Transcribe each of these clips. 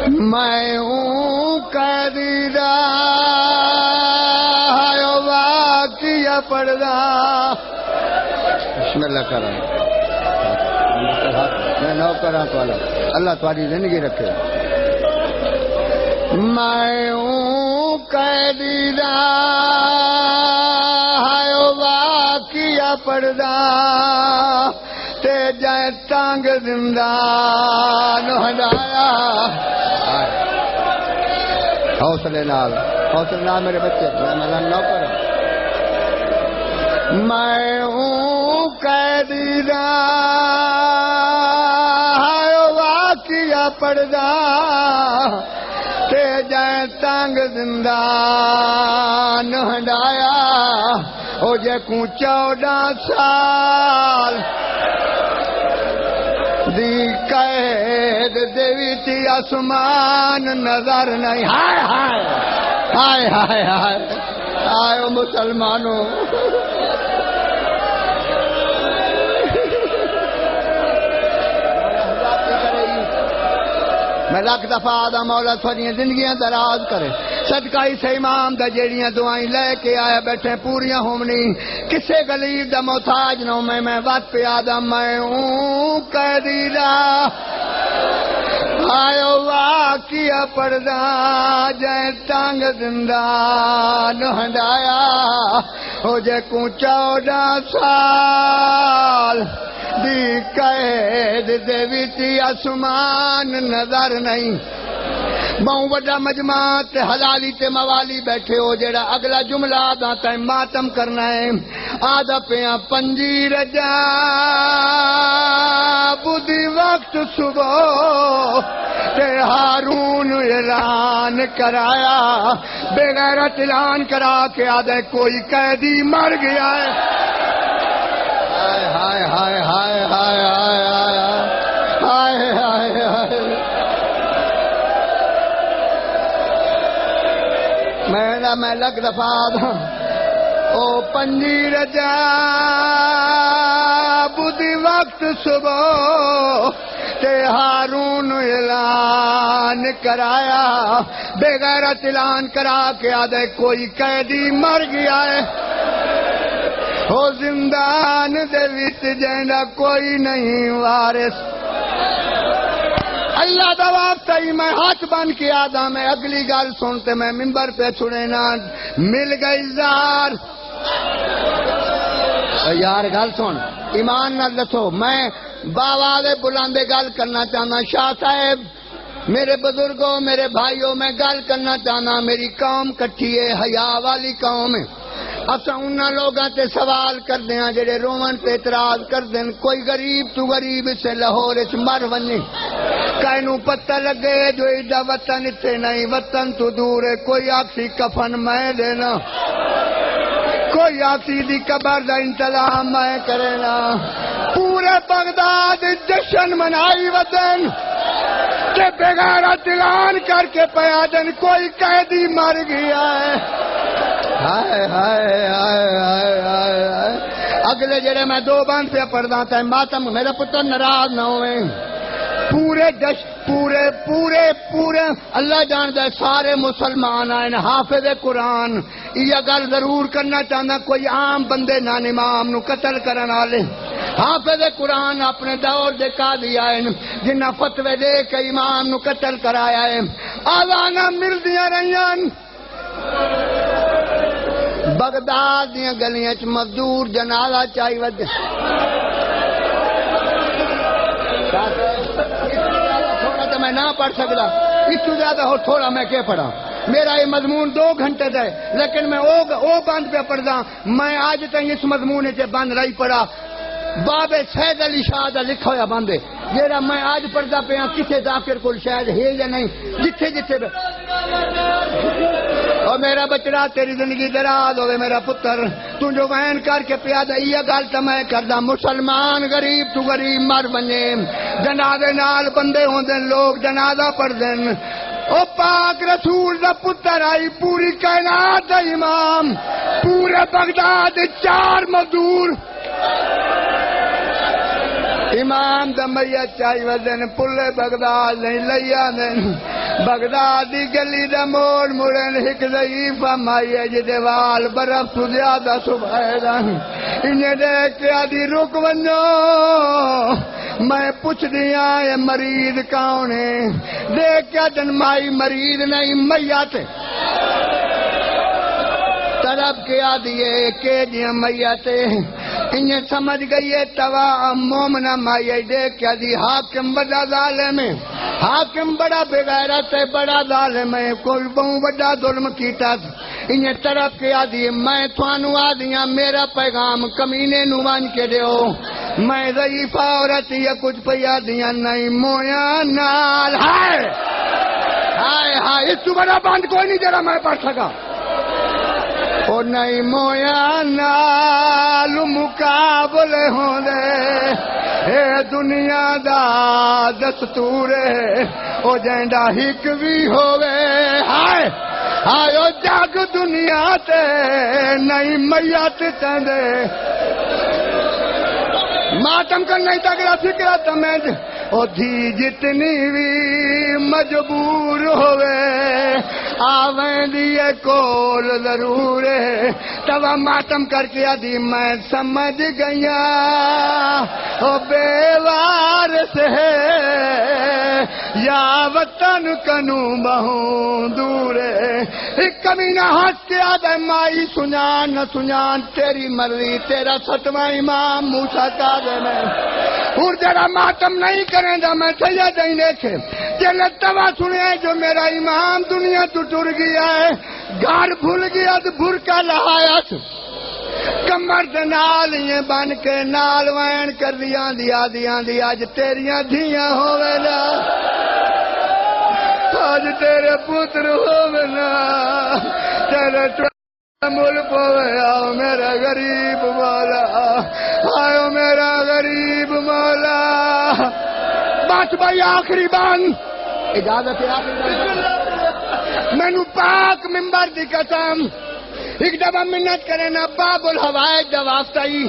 میں ہوں قیدی راہ واقعہ پڑھدا بسم اللہ کرا میں نوکراں تو اللہ تمہاری زندگی رکھے میں ہوں قیدی راہ واقعہ پڑھدا تے جائے ٹانگ زندان ہٹایا حوصلے نال میرے بچے میں نوکر میں ہوں قیدی راہ واقعہ پڑھدا تے جائے ٹانگ زندان ہٹایا ہو جے کو 14 سال دی قید دیوی تھی آسمان نظر نہیں ہائے ہائے ہائے ہائے ہائے آئے مسلمانوں میں لاکھ دفعہ آدھا مولا تھوڑی زندگیاں دراز کرے صدقہ اس امام دا جیڑیاں دعائیں لے کے آیا بیٹھے پوریاں ہومنی کسے غلیظ دا محتاج نہ میں وقت پہ آدھا میں ہوں قیدی راہ آئے واقعہ پڑھدا جائے ٹانگ زندان ہٹایا ہو جے کو 14 سال دی قید دے وچ آسمان نظر نہیں بہوں وڈا مجمع تے حلالی تے موالی بیٹھے ہو جیڑا اگلا جملہ آدھا تے ماتم کرنا ہے آدھا پیاں پنجی رجا بدھی وقت صبح تے ہارون اعلان کرایا بے غیرت اعلان کرا کے آدھے کوئی قیدی مر گیا ہے ہائے ہائے ہائے ہائے ہائے ہائے ہائے میں لگ دفعہ او پنجی رجا بدھی وقت صبح تے ہارون اعلان کرایا بے غیرت اعلان کرا کے آدھے کوئی قیدی مر گیا ہے ہو زندان دے وچ جیندا کوئی نہیں وارث اللہ دا واسطہ ہی میں ہاتھ بن کے آدھا میں اگلی گل سنتے میں منبر پہ چھڑے نا مل گئی زار یار گل سن ایمان نہ دسو میں باواز بلندے گل کرنا چاہنا شاہ صاحب میرے بزرگوں میرے بھائیوں میں گل کرنا چاہنا میری قوم کٹھی ہے حیا والی قوم ہے اسا انہاں لوگاں تے سوال کر دیاں جڑے رومن تے اعتراض کر دین کوئی غریب تو غریب سے لاہور وچ مر ونجے کائنوں پتہ لگے جو ایڈا وطن اتنے نہیں وطن تو دور ہے کوئی آکسی کفن میں دینا کوئی آکسی دی قبر دا انتظام میں کرنا پورے بغداد جشن منائی وطن کہ بغیرت اعلان کر کے پیا دن کوئی قیدی مر گیا ہے ہائے ہائے ہائے ہائے ہائے اگلے جڑے میں 2 بند پہ پڑھدا تے ماتم میرا پتر ناراض نہ ہوئے پورے دش پورے اللہ جاندا ہے سارے مسلمان آئے حافظ قرآن یہ گل ضرور کرنا چاہنا کوئی عام بندے نہ امام نو قتل کرن والے حافظ قرآن اپنے دور دے قاضی آئے جنہ فتوی دے کے امام نو قتل کرایا ہے آوانا ملدیاں رہیاں بغداد دیاں گلیاں چ مزدور جنازہ چاہی ود تھوڑا تو میں نہ پڑھ سکتا اس سے زیادہ ہو تھوڑا میں کیا پڑھا میرا یہ مضمون 2 گھنٹے دے لیکن میں او بند پہ پڑھدا میں آج تک اس مضمون سے بند رہی پڑھا باب سید علی شاہ دا لکھا ہوا بند ہے جیڑا میں آج پڑھدا پیا کسے ذاکر کول شاید ہے یا نہیں جتھے جتھے اور میرا بچڑا تیری زندگی دراز ہوئے میرا پتر تو جو وین کر کے پیا دا یہ گل تو میں کردا مسلمان غریب تو غریب مر بنے جنازے نال بندے ہوندے لوگ جنازہ پڑھ دین او پاک رسول دا پتر آئی پوری کائنات دا امام پورے بغداد 4 مزدور امام دا میت چاہی ودن پلے بغداد نہیں لیا دن بغداد دی گلی دا موڑ مڑن ہک ضعیفہ مائی ہے جدے وال برف تو زیادہ سبحیدن انہیں دیکھ کے آدھی رک ونجو میں پوچھ دیا یہ مریض کون ہے دیکھ کے دن مائی مریض نہیں میت طرف کے آدھیے کہ جی میت انہیں سمجھ گئی ہے توا مومنہ مائی دیکھ کے آدھی حاکم بڑا ظالم ہے حاکم بڑا بغیرت ہے بڑا ظالم ہے کوئی بہت بڑا ظلم کیتا انہیں طرف کے آدھی میں تھانو آدھیاں میرا پیغام کمینے نوان کے دیو میں ضعیفہ عورت یہ کچھ پیا دیا نہیں مویا نال ہائے ہائے ہائے اس تو بڑا بند کوئی نہیں جرا میں پڑھ سکا او نہیں مویا نال مقابلے ہوں دے اے دنیا دا دستور ہے او جینڈا ہک بھی ہوئے ہائے ہائے او جاگ دنیا تے نہیں میت چندے ماتم کر نہیں تگڑا فکرہ تمہیں او دھی جتنی بھی مجبور ہوئے آویں دیئے کول ضرور ہے تب ماتم کر کے آدھی میں سمجھ گیا او بے وارث ہے یا وطن کنو بہوں دور ہے ایک کمینہ ہاتھ کے آدھے مائی سنان نہ سنان تیری مرضی تیرا ستواں امام موسیٰ کاظم ہے اور جرا ماتم نہیں کریں گا میں سید نہیں دیکھے جلت توا سنے جو میرا امام دنیا تو ٹر گیا ہے گھر بھول گیا تو بھر کا لہایت کمر سے نال یہ بن کے نال وین کر دیا آج تیریاں دھیاں ہوئے نا آج تیرے پتر ہوئے نا تیرے ملک ہوئے آؤ میرا غریب مولا آؤ میرا غریب مولا بات بھائی آخری بان اجازت ہے آخری بان میں پاک ممبر دی قسم ایک دفعہ منت کرے نا باب الحوائج جواب تائی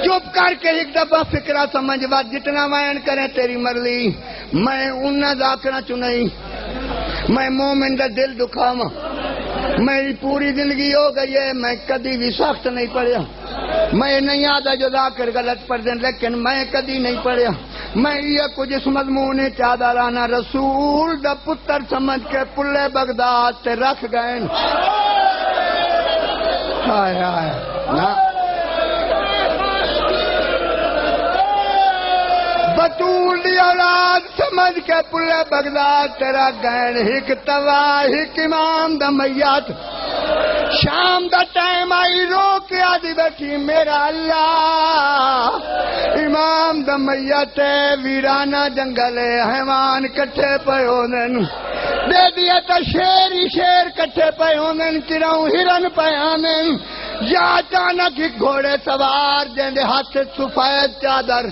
چپ کر کے ایک دفعہ فکرہ سمجھ بات جتنا وائن کریں تیری مرضی میں انہا ذاکرہ چنئی میں مومن دا دل دکھاواں میری پوری زندگی ہو گئی ہے میں کدی بھی سخت نہیں پڑھیا میں نہیں آدھا جو ذاکر غلط پڑھ دیں لیکن میں کدی نہیں پڑھیا میں یہ کچھ اس مضمون چادرانا رسول دا پتر سمجھ کے پلے بغداد سے رکھ گئے ہائے ہائے بطول دی اولاد سمجھ کے پلے بغداد تیرا گین ہک توا ہک امام دا میت شام دا ٹائم آئی رو کے آدھی بیٹھی میرا اللہ امام دا میت ویرانہ جنگل حیوان کٹھے پہ ہوندن دے دیا تا شیر ہی شیر کٹھے پہ ہوندن کراؤں ہرن پہ آندن یا اچانک ایک گھوڑے سوار جن دے ہاتھ سفید چادر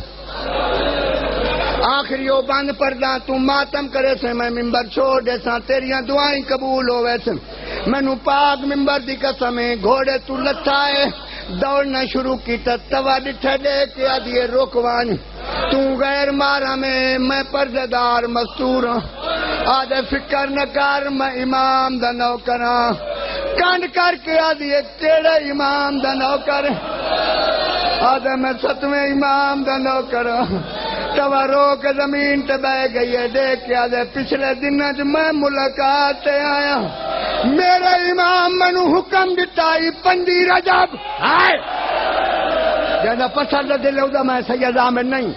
آخری وہ بند پردہ تو ماتم کرے سے میں ممبر چھوڑ دے سا تیریاں دعائیں قبول ہوئے سے میں نو پاک ممبر دی قسمیں گھوڑے تو لٹھائے دوڑنا شروع کی توا ڈٹھے دے کے آدھیے روکوان تو غیر مارا میں پرددار مستور آدھے فکر نہ کر میں امام دا نوکراں کانڈ کر کے آدھیے تیرے امام دا نوکر آدھے میں ستویں امام دا نوکراں توا رو کے زمین تے بہ گئی ہے دیکھ کے آدھے پچھلے دن جو میں ملاقات تے آیا میرا امام منو حکم دیتائی 5 رجب آئے جیسا پسند دل ہوتا میں سید عامر نہیں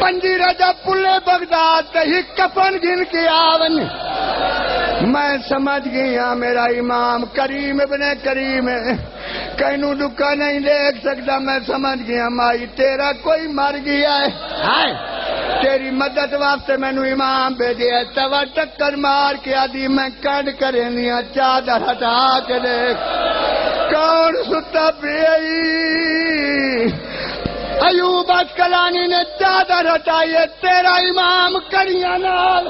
5 رجب پلے بغداد تے ہی کفن گن کے آون میں سمجھ گیا میرا امام کریم ابن کریم ہے کہیں دکھا نہیں دیکھ سکتا میں سمجھ گیا مائی تیرا کوئی مر گیا ہے تیری مدد واسطے میں نے امام بھیجے ہے توا ٹکر مار کے آدھی میں کڈ کریں دیا چادر ہٹا کے دیکھ کون ستا پئی ایوب اسکلانی نے چادر ہٹائی ہے تیرا امام کڑیاں نال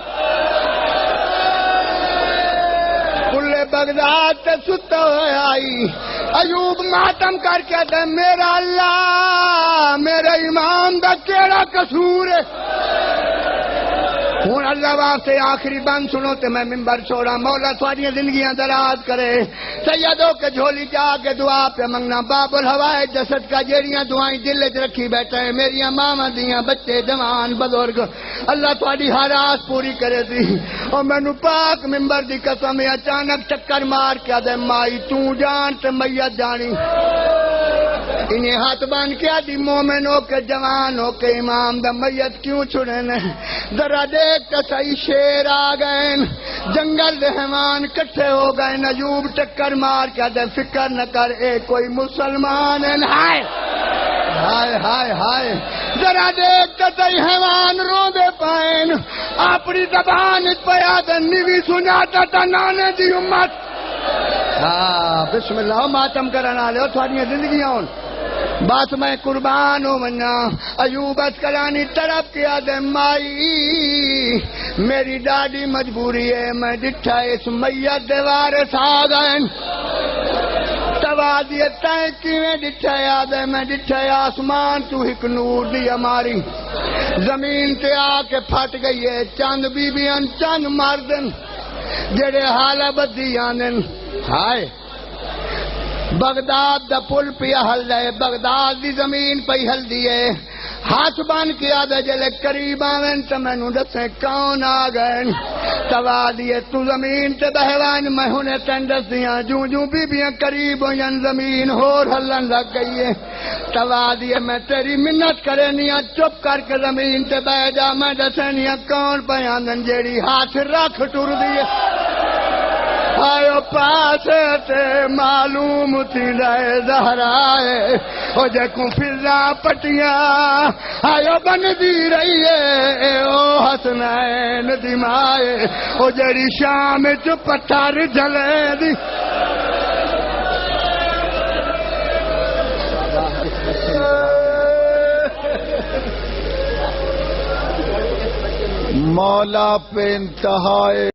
پلے بغداد تے ستا ہوئے آئی ایوب ماتم کر کے دے میرا اللہ میرے امام دا کیڑا قصور ہے. ہوں اللہ واسطے آخری بند سنو تے میں ممبر چھوڑا. مولا تھوڑی زندگیاں دراز کرے. سیدوں کے جھولی جا کے دعا پہ منگنا. باب الہوائے جسد کا جیڑیاں دعائیں دل وچ رکھی بیٹھے ہیں میریاں ماواں دیاں بچے جوان بزرگ اللہ تھوڑی ہر آس پوری کرے دی. اور مینوں پاک ممبر دی قسم اچانک چکر مار کے دے مائی تو جان تے میت جانی. انہیں ہاتھ بان کیا دی مومن ہو کے جوان ہو کے امام دا میت کیوں چھڑے نے. ذرا دیکھ تو صحیح شیر آ گئے جنگل دے حیوان کٹھے ہو گئے. ایوب چکر مار کے دے فکر نہ کر اے کوئی مسلمان ہے. ہائے ہائے ہائے ہائے ذرا دیکھ تو صحیح حیوان رو دے پائن اپنی زبان پیا دے نیوی سناتا تا نانے دی امت. ہاں بسم اللہ ماتم کرنا لے تھوڑی زندگیاں ہون. بات میں قربان ہو منا. ایوب اسکلانی طرف کیا دے مائی میری ڈاڈی مجبوری ہے میں ڈٹھا اس میت دے وارث آ گئے. توادیت تائیں کیویں ڈٹھا یاد ہے میں ڈٹھا آسمان تو ایک نور دی ہماری زمین تے آ کے پھٹ گئی ہے. چند بیبیاں چند مردن جڑے حالہ بدی آنن. ہائے بغداد دا پل پیا ہل دے بغداد دی زمین پہ ہل دیے. ہاتھ بان کیا دے جلے قریب آویں تو مینوں دسے کون آ گئے. توا دیے تو زمین تے بہوان میں ہونے تن دسیاں جوں جوں بیبیاں قریب ہویاں زمین ہور ہلن لگ گئی ہے. توا دیے میں تیری منت کرے نیاں چپ کر کے زمین تے بہ جا میں دسے نیاں کون پیاندن جیڑی ہاتھ رکھ ٹر دیے. آئو پاس تے معلوم تھی رہے زہرائے او جکوں فضا پٹیاں آئو بن دی رہی ہے او حسنین دی مائے او جڑی شام چ پتھر جلے دی. مولا پہ انتہائے